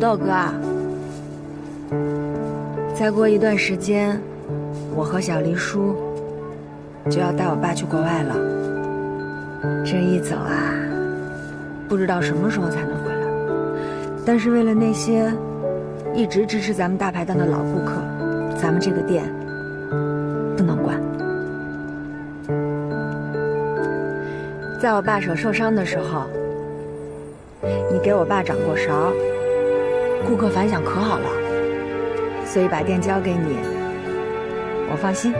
豆哥啊，再过一段时间，我和小黎叔就要带我爸去国外了。这一走啊，不知道什么时候才能回来。但是为了那些一直支持咱们大排档的老顾客，咱们这个店不能关。在我爸手受伤的时候，你给我爸掌过勺，顾客反响可好了，所以把店交给你，我放心。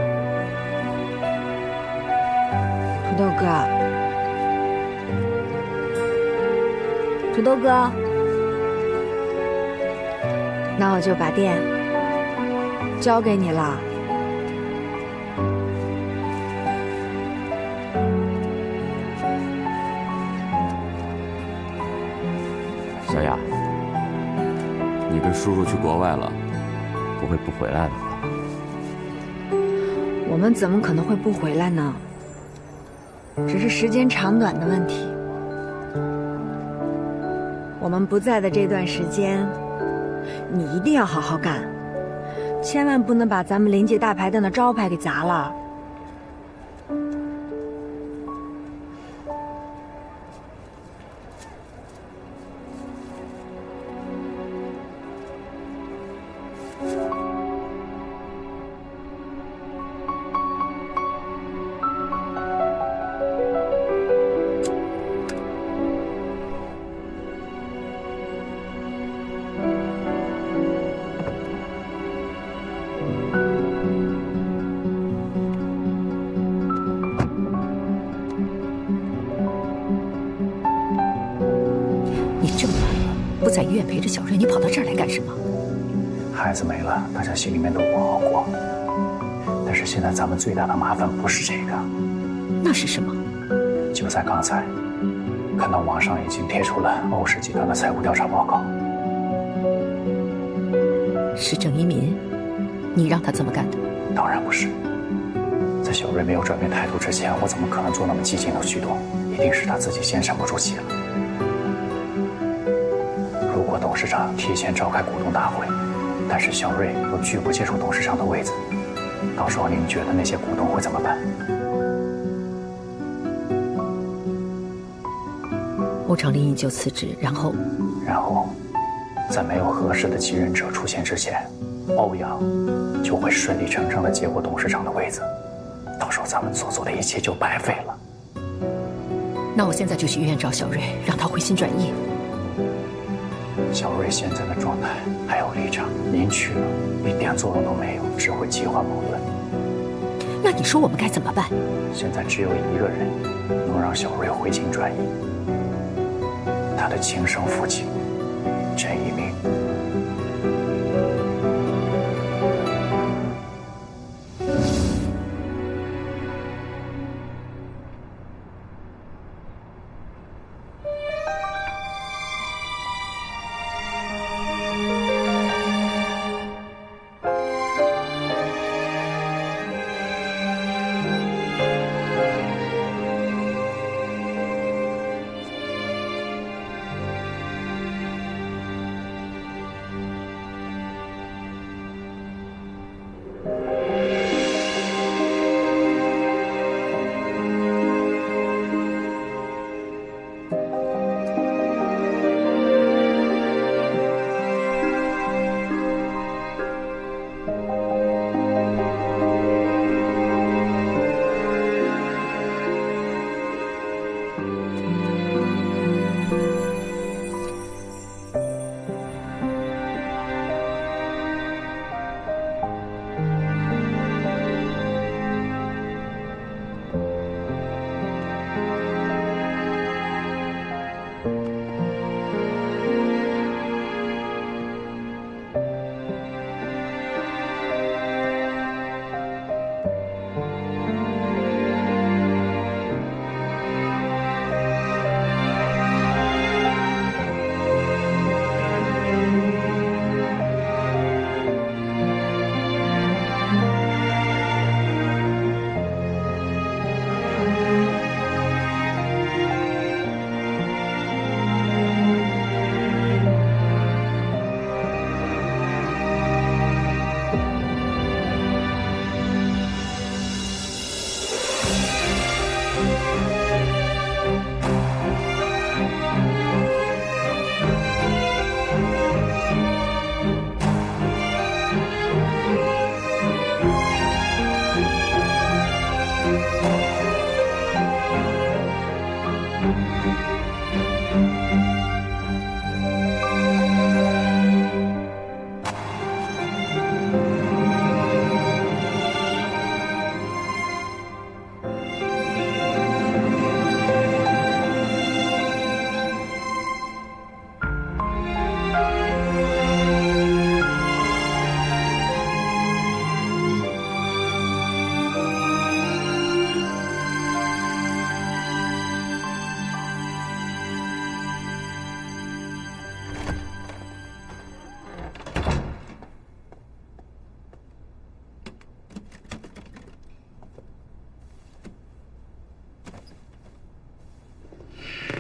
土豆哥，土豆哥，那我就把店交给你了。小雅，你跟叔叔去国外了，不会不回来了吧？我们怎么可能会不回来呢？只是时间长短的问题。我们不在的这段时间，你一定要好好干，千万不能把咱们临界大排档的招牌给砸了。你这么晚了，不在医院陪着小瑞，你跑到这儿来干什么？孩子没了，大家心里面都不好过。但是现在咱们最大的麻烦不是这个，那是什么？就在刚才，看到网上已经贴出了欧氏集团的财务调查报告。是郑一民，你让他这么干的？当然不是。在小瑞没有转变态度之前，我怎么可能做那么激进的举动？一定是他自己先沉不住气了。如果董事长提前召开股东大会，但是小瑞又拒不接受董事长的位子，到时候您觉得那些股东会怎么办？欧长林依旧辞职，然后，在没有合适的继任者出现之前，欧阳就会顺理成章地接过董事长的位子，到时候咱们所做的一切就白费了。那我现在就去医院找小瑞，让他回心转意。小瑞现在的状态还有立场，您去了一点作用都没有，只会激化矛盾。那你说我们该怎么办？现在只有一个人能让小瑞回心转意，他的亲生父亲郑一鸣。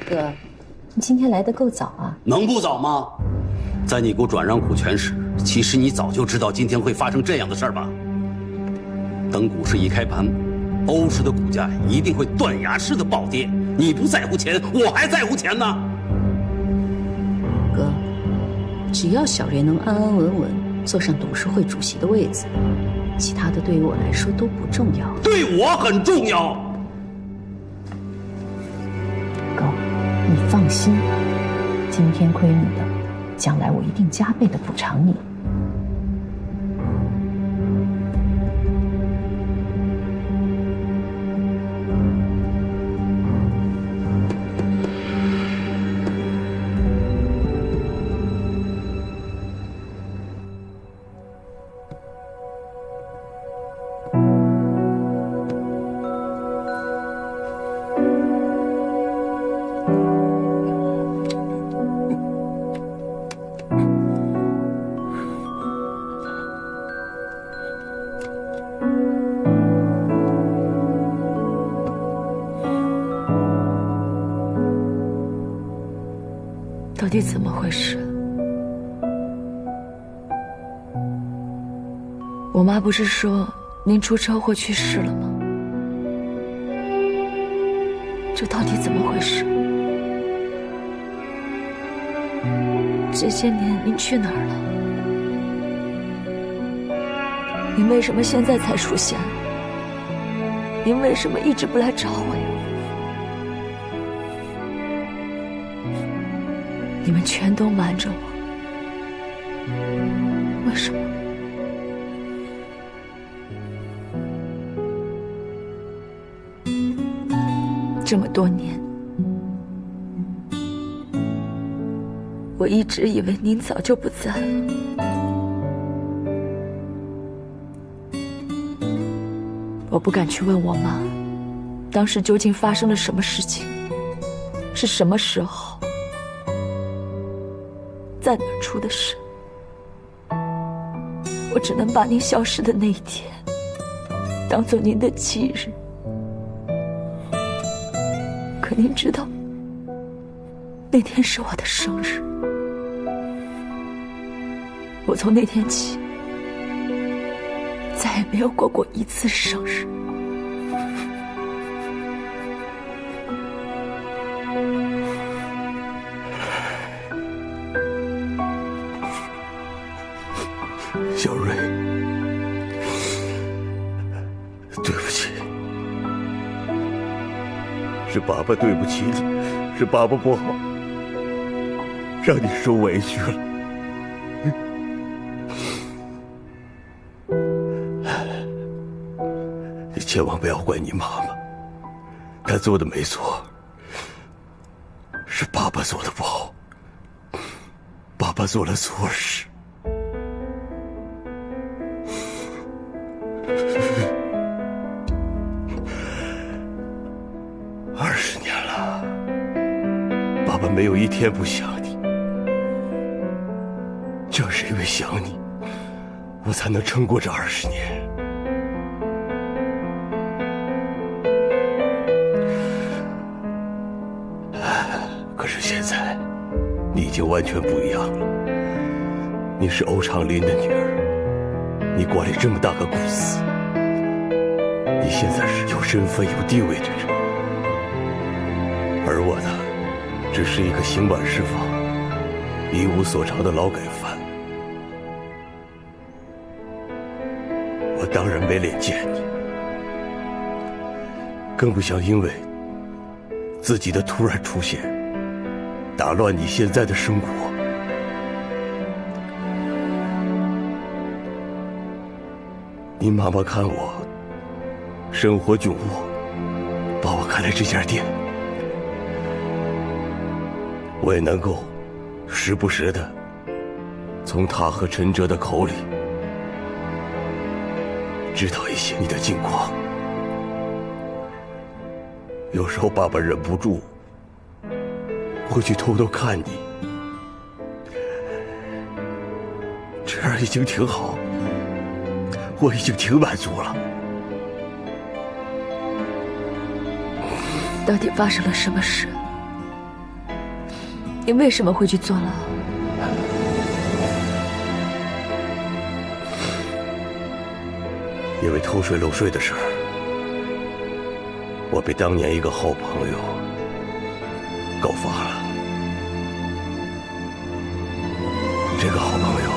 哥，你今天来的够早啊。能不早吗？在你给我转让股权时，其实你早就知道今天会发生这样的事儿吧？等股市一开盘，欧氏的股价一定会断崖式的暴跌。你不在乎钱，我还在乎钱呢。哥，只要小瑞能安安稳稳坐上董事会主席的位子，其他的对于我来说都不重要。对我很重要。哥，你放心，今天亏你的，将来我一定加倍的补偿你。到底怎么回事？我妈不是说您出车祸去世了吗？这到底怎么回事？这些年您去哪儿了？您为什么现在才出现？您为什么一直不来找我呀？你们全都瞒着我，为什么？这么多年，我一直以为您早就不在了。我不敢去问我妈，当时究竟发生了什么事情，是什么时候，在哪儿出的事。我只能把您消失的那一天当做您的忌日。可您知道，那天是我的生日。我从那天起再也没有过一次生日。小瑞，对不起，是爸爸对不起你，是爸爸不好，让你受委屈了。你千万不要怪你妈妈，她做的没错，是爸爸做的不好，爸爸做了错事。20年了，爸爸没有一天不想你。正是因为想你，我才能撑过这20年。可是现在，你已经完全不一样了。你是欧长林的女儿，你管理这么大个公司，你现在是有身份、有地位的人。而我呢，只是一个刑满释放、一无所长的劳改犯。我当然没脸见你，更不想因为自己的突然出现，打乱你现在的生活。你妈妈看我生活窘迫，把我开了这家店。我也能够时不时的从他和陈哲的口里知道一些你的近况。有时候爸爸忍不住会去偷偷看你，这样已经挺好，我已经挺满足了。到底发生了什么事？你为什么会去坐牢？因为偷税漏税的事儿，我被当年一个好朋友告发了。这个好朋友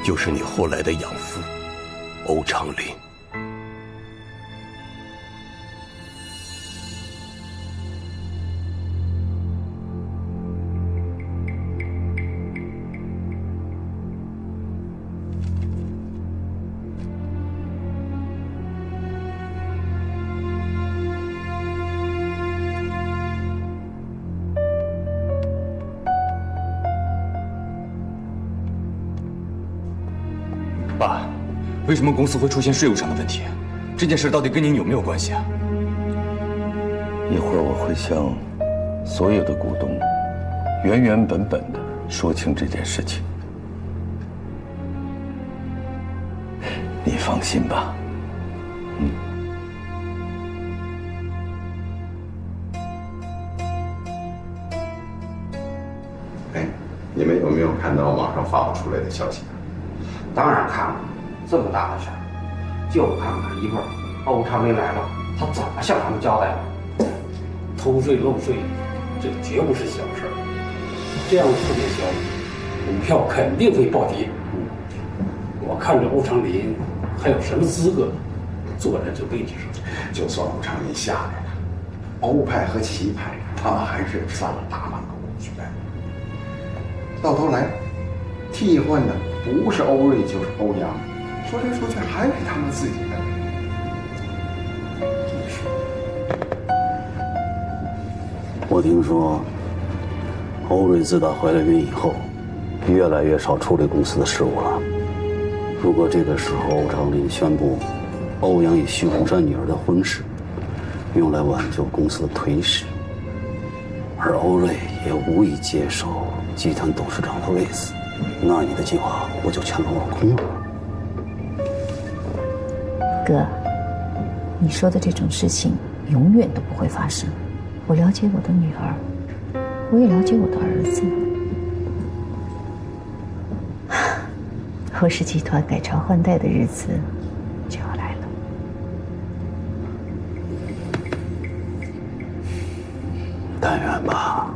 就是你后来的养父欧长林。爸，为什么公司会出现税务上的问题？这件事到底跟您有没有关系啊？一会儿我会向所有的股东原原本本的说清这件事情。你放心吧。哎，你们有没有看到网上发布出来的消息？当然看了，这么大的事儿，就看看一会儿欧长林来了，他怎么向他们交代的。偷税漏税，这绝不是小事儿。这样出点消息，股票肯定会暴跌。我看着欧长林还有什么资格坐在这位置上？就算欧长林下来了，欧派和齐派他们还是占了大半个股权。到头来，替换的不是欧瑞就是欧阳，说来说去还是他们自己的。我听说，欧瑞自打回来云以后，越来越少处理公司的事务了。如果这个时候欧长林宣布欧阳与徐红山女儿的婚事，用来挽救公司的颓势，而欧瑞也无意接受集团董事长的位子，那你的计划不就全落空了？哥，你说的这种事情永远都不会发生。我了解我的女儿，我也了解我的儿子。欧氏集团改朝换代的日子就要来了。但愿吧。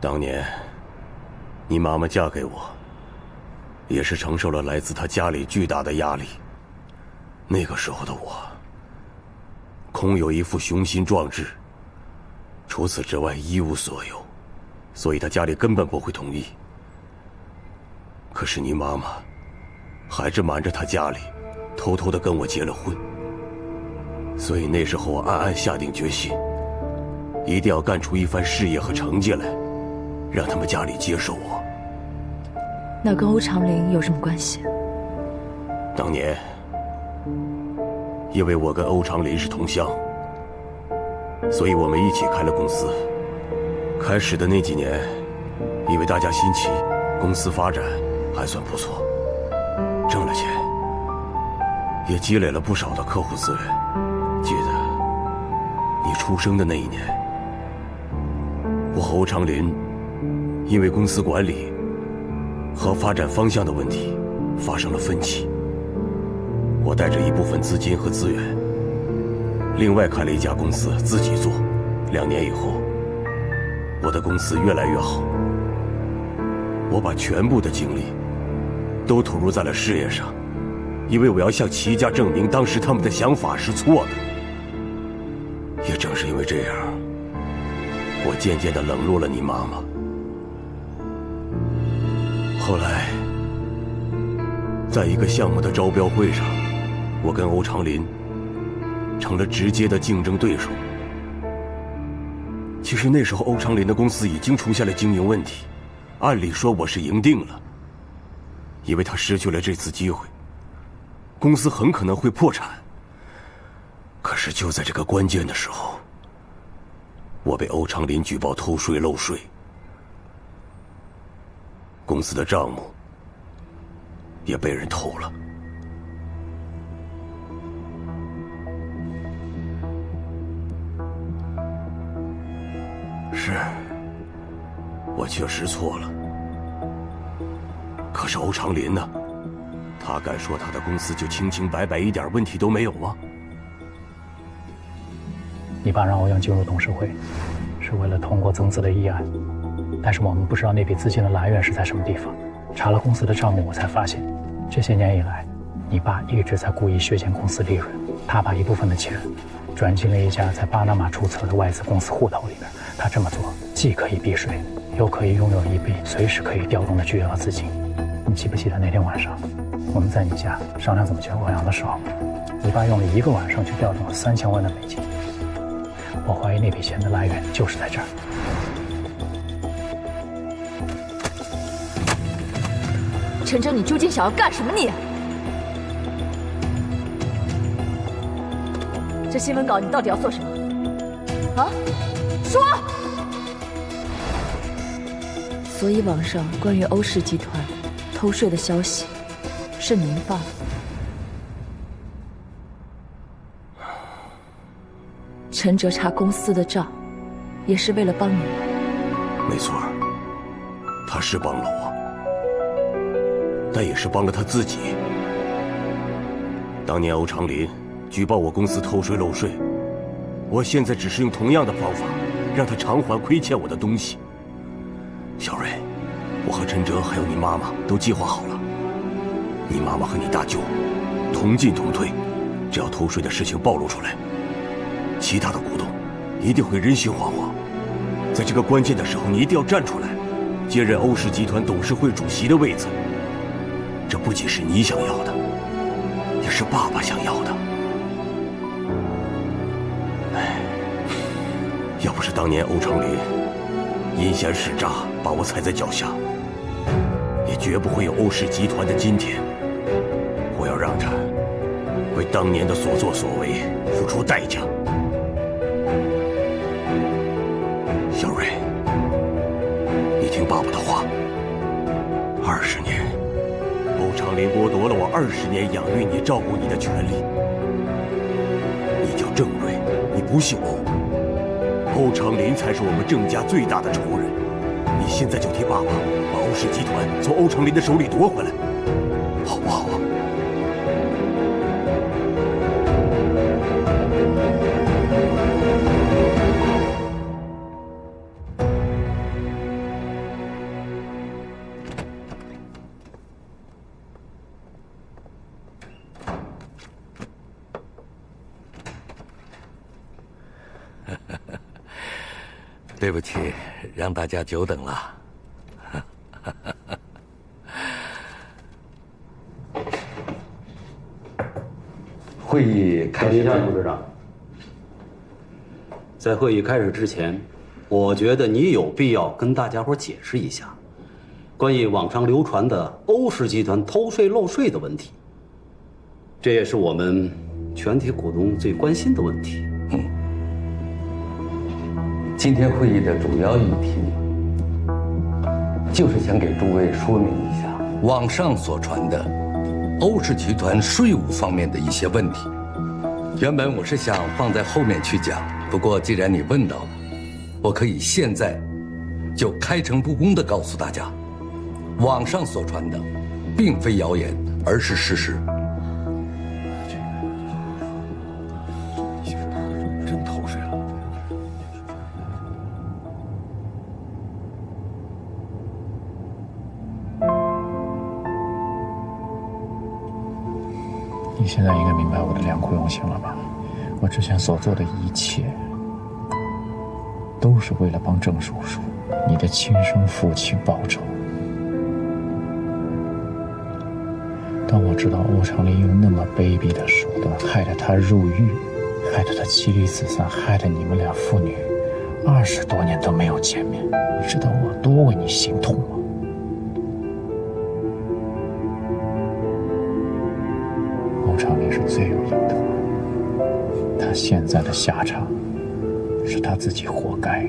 当年，你妈妈嫁给我，也是承受了来自她家里巨大的压力。那个时候的我，空有一副雄心壮志，除此之外一无所有，所以她家里根本不会同意。可是你妈妈，还是瞒着她家里，偷偷的跟我结了婚。所以那时候我暗暗下定决心，一定要干出一番事业和成绩来，让他们家里接受我。那跟欧长林有什么关系？当年，因为我跟欧长林是同乡，所以我们一起开了公司。开始的那几年，因为大家新奇，公司发展还算不错，挣了钱，也积累了不少的客户资源。记得你出生的那一年，我和欧长林因为公司管理和发展方向的问题发生了分歧。我带着一部分资金和资源，另外开了一家公司自己做。2年以后，我的公司越来越好，我把全部的精力都投入在了事业上，因为我要向齐家证明当时他们的想法是错的。也正是因为这样，我渐渐地冷落了你妈妈。后来，在一个项目的招标会上，我跟欧长林成了直接的竞争对手。其实那时候欧长林的公司已经出现了经营问题，按理说我是赢定了，因为他失去了这次机会，公司很可能会破产。可是就在这个关键的时候，我被欧长林举报偷税漏税，公司的账目也被人偷了。我确实错了。可是欧长林呢？他敢说他的公司就清清白白，一点问题都没有吗？你爸让欧阳进入董事会，是为了通过增资的议案，但是我们不知道那笔资金的来源是在什么地方。查了公司的账目，我才发现，这些年以来，你爸一直在故意削减公司利润。他把一部分的钱转进了一家在巴拿马注册的外资公司户头里边。他这么做，既可以避税，又可以拥有一笔随时可以调动的巨额资金。你记不记得那天晚上，我们在你家商量怎么救欧阳的时候，你爸用了1个晚上去调动了3000万的美金。我怀疑那笔钱的来源就是在这儿。陈哲，你究竟想要干什么你？这新闻稿你到底要做什么？啊，说！所以网上关于欧氏集团偷税的消息，是您发的？陈哲查公司的账，也是为了帮你。没错，他是帮了我，但也是帮了他自己。当年欧长林举报我公司偷税漏税，我现在只是用同样的方法，让他偿还亏欠我的东西。小瑞，我和陈哲还有你妈妈都计划好了，你妈妈和你大舅同进同退，只要偷税的事情暴露出来，其他的股东一定会人心惶惶。在这个关键的时候，你一定要站出来，接任欧氏集团董事会主席的位子。这不仅是你想要的，也是爸爸想要的。哎，要不是当年欧长林阴险使诈，把我踩在脚下，也绝不会有欧氏集团的今天。我要让他为当年的所作所为付出代价。小瑞，你听爸爸的话，20年，欧长林剥夺了我20年养育你、照顾你的权利。你叫郑瑞，你不姓欧，欧长林才是我们郑家最大的仇人。你现在就替爸爸把欧氏集团从欧长林的手里夺回来，好不好啊？对不起，让大家久等了。会议开始。董事长，在会议开始之前，我觉得你有必要跟大家伙解释一下，关于网上流传的欧氏集团偷税漏税的问题。这也是我们全体股东最关心的问题。今天会议的主要议题，就是想给诸位说明一下网上所传的欧氏集团税务方面的一些问题。原本我是想放在后面去讲，不过既然你问到了，我可以现在就开诚布公地告诉大家，网上所传的并非谣言，而是事实。真偷税了。你现在应该明白我的良苦用心了吧？我之前所做的一切，都是为了帮郑叔叔，你的亲生父亲报仇。当我知道欧长林用那么卑鄙的手段害得他入狱，害得他妻离子散，害得你们俩父女20多年都没有见面，你知道我多为你心痛吗？欧长林是罪有应得，他现在的下场是他自己活该。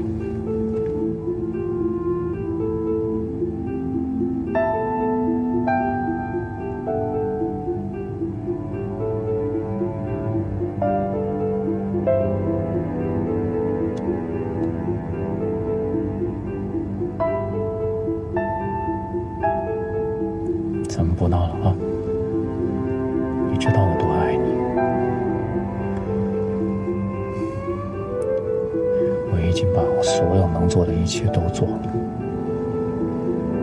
咱们不闹了啊！你知道我多爱你，我已经把我所有能做的一切都做了。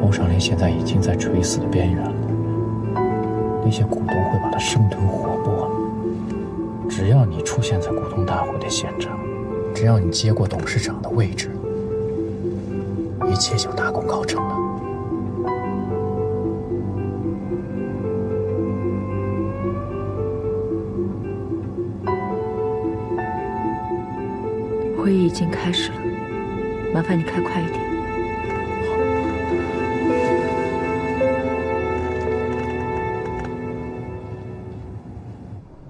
欧尚林现在已经在垂死的边缘了，那些股东会把他生吞活剥。只要你出现在股东大会的现场，只要你接过董事长的位置，一切就大功告成了。会议已经开始了，麻烦你开快一点。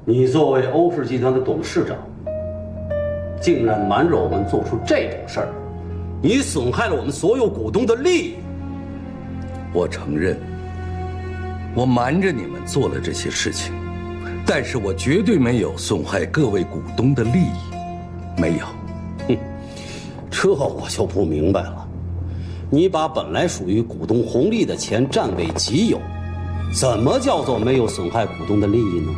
你作为欧氏集团的董事长，竟然瞒着我们做出这种事儿，你损害了我们所有股东的利益。我承认，我瞒着你们做了这些事情，但是我绝对没有损害各位股东的利益，没有。这我就不明白了，你把本来属于股东红利的钱占为己有，怎么叫做没有损害股东的利益呢？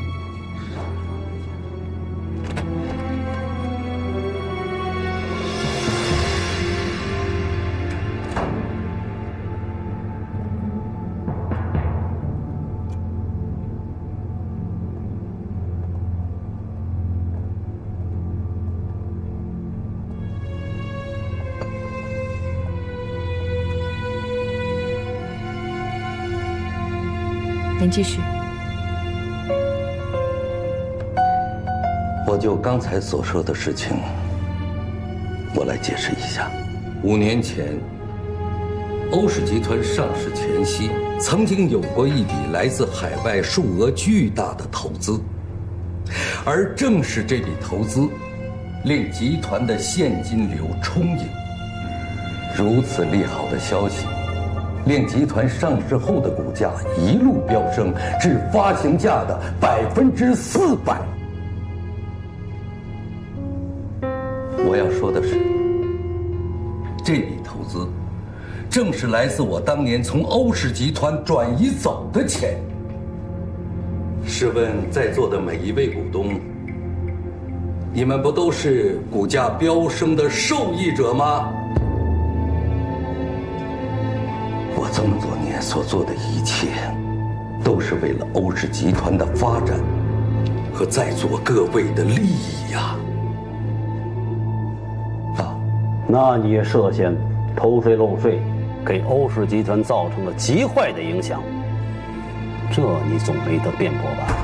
您继续。我就刚才所说的事情，我来解释一下。5年前，欧氏集团上市前夕，曾经有过一笔来自海外数额巨大的投资，而正是这笔投资，令集团的现金流充盈。如此利好的消息，令集团上市后的股价一路飙升至发行价的400%。我要说的是，这笔投资正是来自我当年从欧氏集团转移走的钱。试问在座的每一位股东，你们不都是股价飙升的受益者吗？我这么多年所做的一切，都是为了欧氏集团的发展和在座各位的利益呀！那你也涉嫌偷税漏税，给欧氏集团造成了极坏的影响，这你总没得辩驳吧？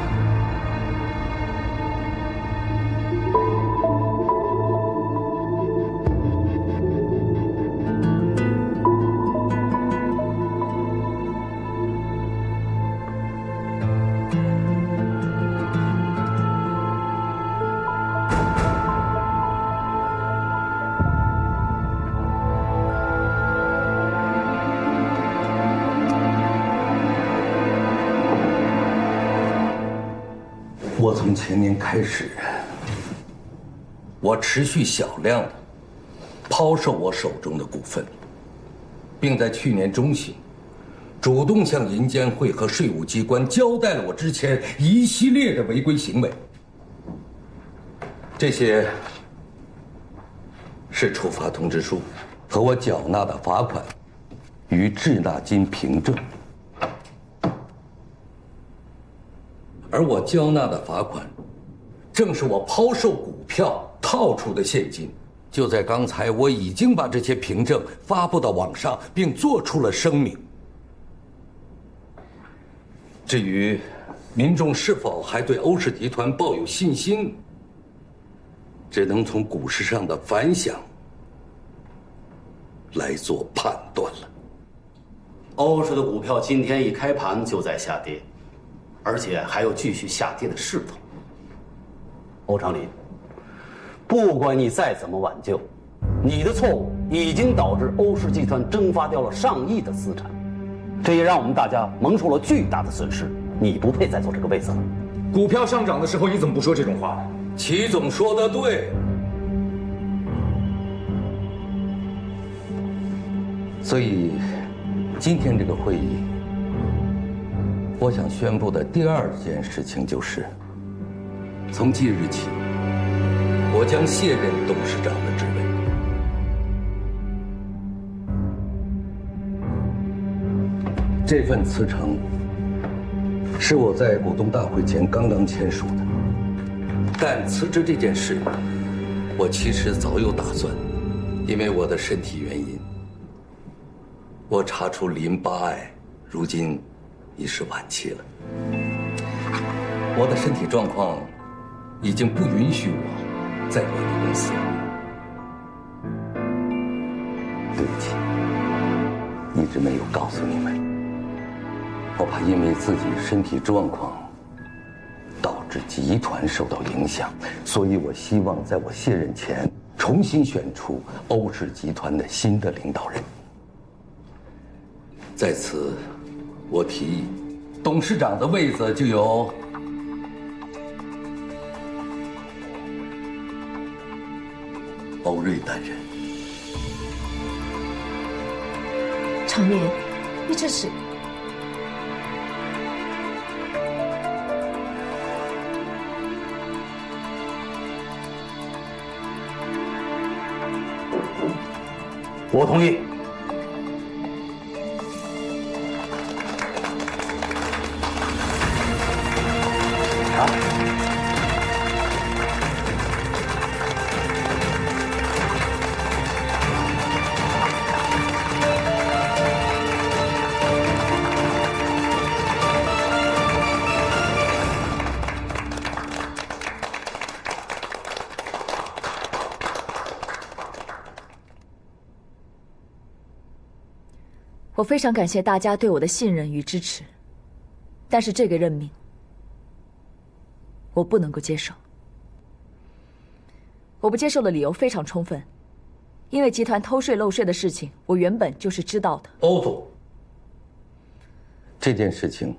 我从前年开始，我持续小量的抛售我手中的股份，并在去年中旬主动向银监会和税务机关交代了我之前一系列的违规行为。这些是处罚通知书和我缴纳的罚款与滞纳金凭证。而我交纳的罚款，正是我抛售股票套出的现金。就在刚才，我已经把这些凭证发布到网上，并做出了声明。至于民众是否还对欧氏集团抱有信心，只能从股市上的反响来做判断了。欧氏的股票今天一开盘就在下跌，而且还有继续下跌的势头。欧长林，不管你再怎么挽救，你的错误已经导致欧氏集团蒸发掉了上亿的资产，这也让我们大家蒙受了巨大的损失。你不配再坐这个位子了。股票上涨的时候，你怎么不说这种话？齐总说的对。所以，今天这个会议，我想宣布的第二件事情就是，从即日起，我将卸任董事长的职位。这份辞呈是我在股东大会前刚刚签署的，但辞职这件事，我其实早有打算，因为我的身体原因，我查出淋巴癌，如今已是晚期了。我的身体状况已经不允许我再管理公司了。对不起，一直没有告诉你们。我怕因为自己身体状况导致集团受到影响，所以我希望在我卸任前重新选出欧氏集团的新的领导人。在此，我提议，董事长的位子就由欧瑞担任。常年，你这是？我同意。我非常感谢大家对我的信任与支持，但是这个任命，我不能够接受。我不接受的理由非常充分，因为集团偷税漏税的事情，我原本就是知道的。欧总，这件事情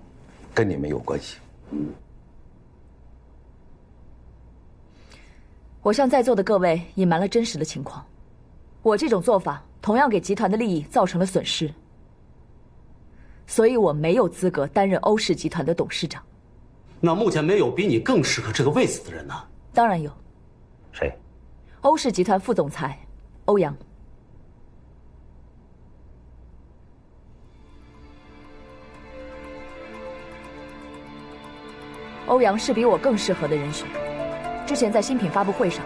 跟你没有关系。我向在座的各位隐瞒了真实的情况，我这种做法同样给集团的利益造成了损失。所以我没有资格担任欧氏集团的董事长。那目前没有比你更适合这个位子的人呢？当然有。谁？欧氏集团副总裁欧阳。欧阳是比我更适合的人选。之前在新品发布会上，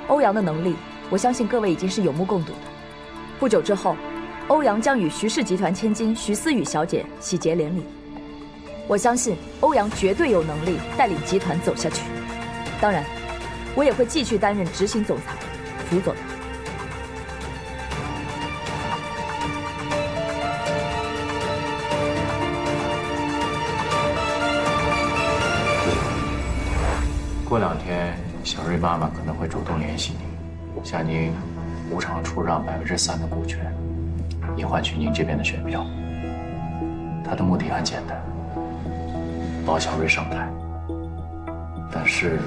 欧阳的能力，我相信各位已经是有目共睹的。不久之后，欧阳将与徐氏集团千金徐思雨小姐喜结连理，我相信欧阳绝对有能力带领集团走下去。当然，我也会继续担任执行总裁，辅佐他。过2天，小瑞妈妈可能会主动联系你，向您无偿出让3%的股权。以换取您这边的选票。他的目的很简单，保小瑞上台。但是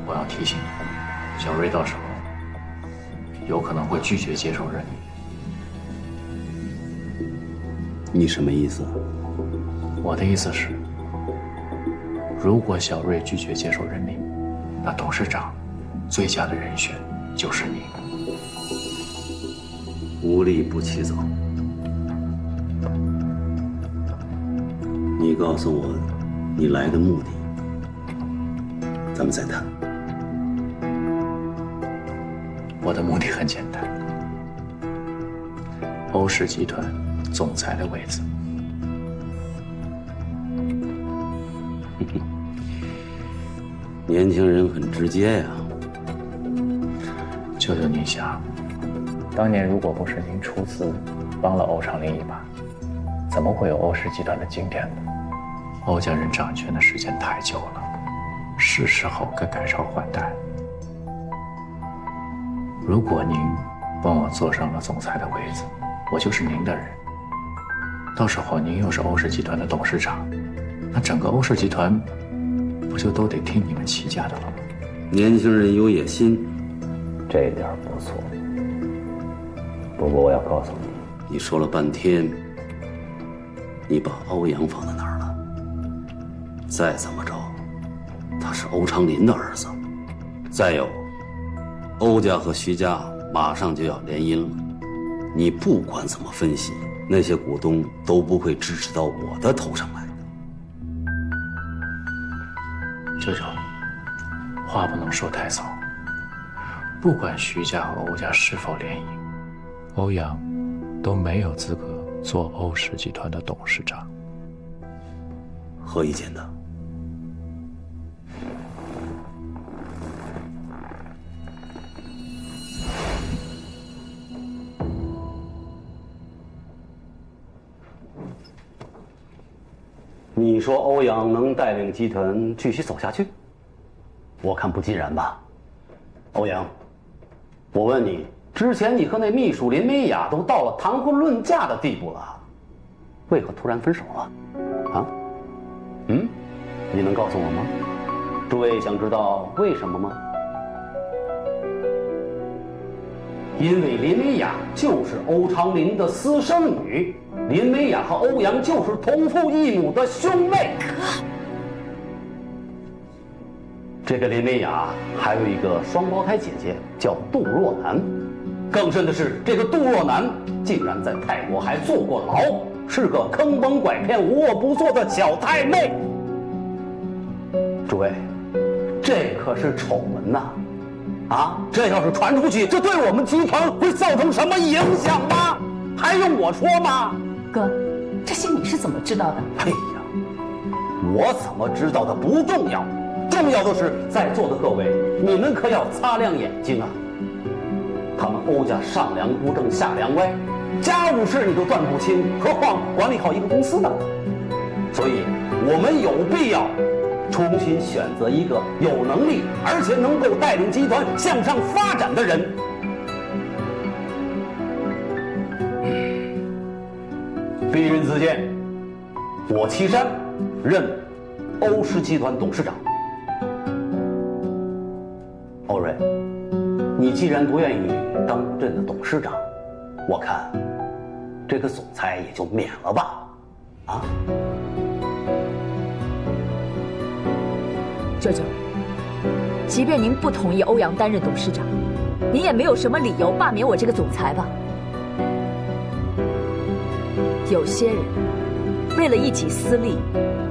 我要提醒你，小瑞到时候有可能会拒绝接受任命。你什么意思？我的意思是，如果小瑞拒绝接受任命，那董事长最佳的人选就是你。无利不起早。你告诉我你来的目的，咱们再谈。我的目的很简单，欧氏集团总裁的位子。年轻人很直接呀。求求您想，当年如果不是您出资帮了欧长林一把，怎么会有欧氏集团的今天呢？欧家人掌权的时间太久了，是时候该改朝换代。如果您帮我坐上了总裁的位子，我就是您的人。到时候您又是欧氏集团的董事长，那整个欧氏集团不就都得听你们齐家的了吗？年轻人有野心，这点不错。不过我要告诉你，你说了半天，你把欧阳放在哪儿了？再怎么着，他是欧长林的儿子。再有，欧家和徐家马上就要联姻了，你不管怎么分析，那些股东都不会支持到我的头上来的。舅舅，话不能说太早。不管徐家和欧家是否联姻，欧阳都没有资格做欧氏集团的董事长。何以见得？你说欧阳能带领集团继续走下去？我看不尽然吧。欧阳，我问你，之前你和那秘书林美雅都到了谈婚论嫁的地步了，为何突然分手了？啊？你能告诉我吗？诸位想知道为什么吗？因为林美雅就是欧长林的私生女，林美雅和欧阳就是同父异母的兄妹。这个林美雅还有一个双胞胎姐姐，叫杜若楠。更甚的是，这个杜若楠竟然在泰国还坐过牢，是个坑蒙拐骗、无恶不作的小太妹。诸位，这可是丑闻呐！啊，这要是传出去，这对我们集团会造成什么影响吗？还用我说吗？哥，这些你是怎么知道的？哎呀，我怎么知道的不重要，重要的是在座的各位，你们可要擦亮眼睛啊！他们欧家上梁不正下梁歪，家务事你都断不清，何况管理好一个公司呢？所以，我们有必要重新选择一个有能力而且能够带领集团向上发展的人。鄙人自荐，我岐山任欧氏集团董事长。欧瑞，你既然不愿意当朕的董事长，我看这个总裁也就免了吧。啊？舅舅，即便您不同意欧阳担任董事长，您也没有什么理由罢免我这个总裁吧？有些人为了一己私利，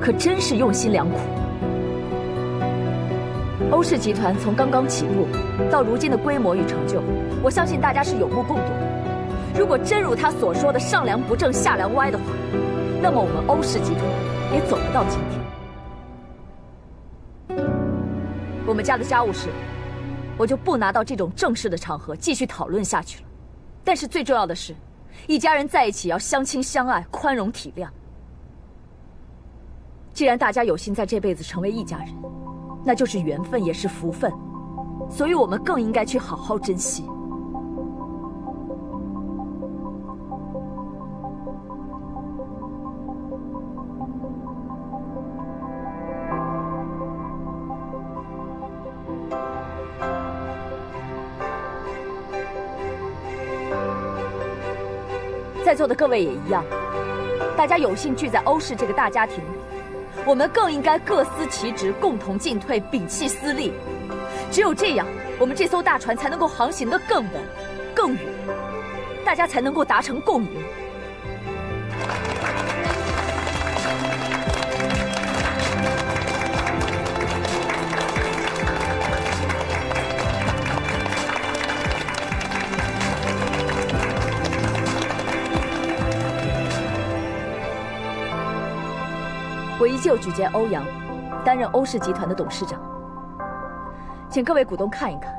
可真是用心良苦。欧氏集团从刚刚起步到如今的规模与成就，我相信大家是有目共睹的。如果真如他所说的上梁不正下梁歪的话，那么我们欧氏集团也走不到今天。我们家的家务事，我就不拿到这种正式的场合继续讨论下去了。但是最重要的是，一家人在一起要相亲相爱、宽容体谅。既然大家有幸在这辈子成为一家人，那就是缘分，也是福分，所以我们更应该去好好珍惜。在座的各位也一样，大家有幸聚在欧氏这个大家庭里，我们更应该各司其职，共同进退，摒弃私利。只有这样，我们这艘大船才能够航行得更稳、更远，大家才能够达成共赢。我依旧举荐欧阳担任欧氏集团的董事长，请各位股东看一看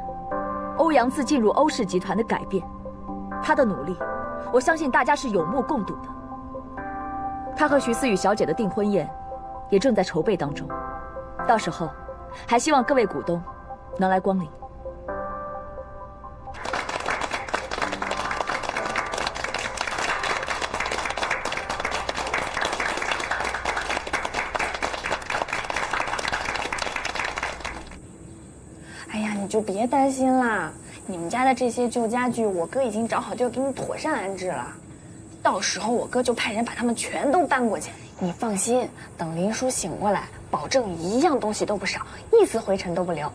欧阳自进入欧氏集团的改变，他的努力，我相信大家是有目共睹的。他和徐思雨小姐的订婚宴也正在筹备当中，到时候还希望各位股东能来光临。你就别担心啦，你们家的这些旧家具，我哥已经找好地儿给你妥善安置了。到时候我哥就派人把他们全都搬过去。你放心，等林叔醒过来，保证一样东西都不少，一丝灰尘都不留。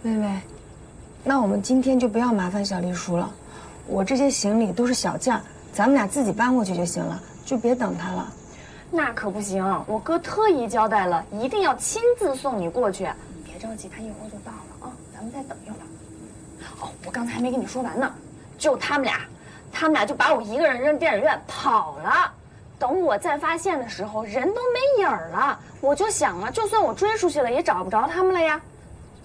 妹妹，那我们今天就不要麻烦小丽叔了，我这些行李都是小件，咱们俩自己搬过去就行了，就别等他了。那可不行，我哥特意交代了，一定要亲自送你过去。别着急，他一会儿就到了啊，咱们再等一会儿。哦，我刚才还没跟你说完呢，就他们俩就把我一个人扔电影院跑了。等我再发现的时候，人都没影儿了。我就想啊，就算我追出去了，也找不着他们了呀。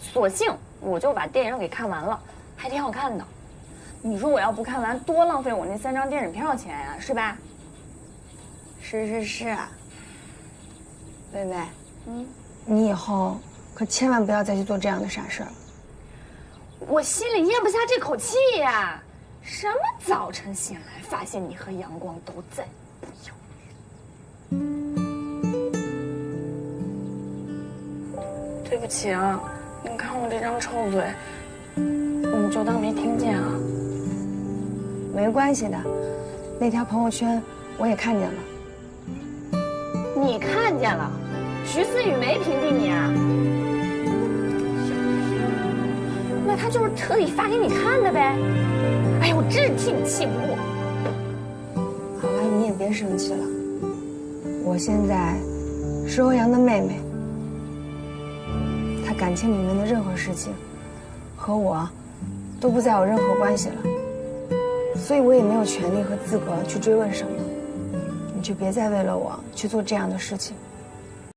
索性我就把电影给看完了，还挺好看的。你说我要不看完，多浪费我那3张电影票钱呀，是吧？是，薇薇，你以后可千万不要再去做这样的傻事儿了。我心里咽不下这口气呀！什么早晨醒来发现你和阳光都在，不要脸。对不起啊，你看我这张臭嘴，你就当没听见啊。没关系的，那条朋友圈我也看见了。你看见了？徐思雨没屏蔽你啊？那他就是特意发给你看的呗。哎呀，我真是替你气不过。好了，你也别生气了。我现在是欧阳的妹妹，她感情里面的任何事情和我都不再有任何关系了，所以我也没有权利和资格去追问什么。你就别再为了我去做这样的事情。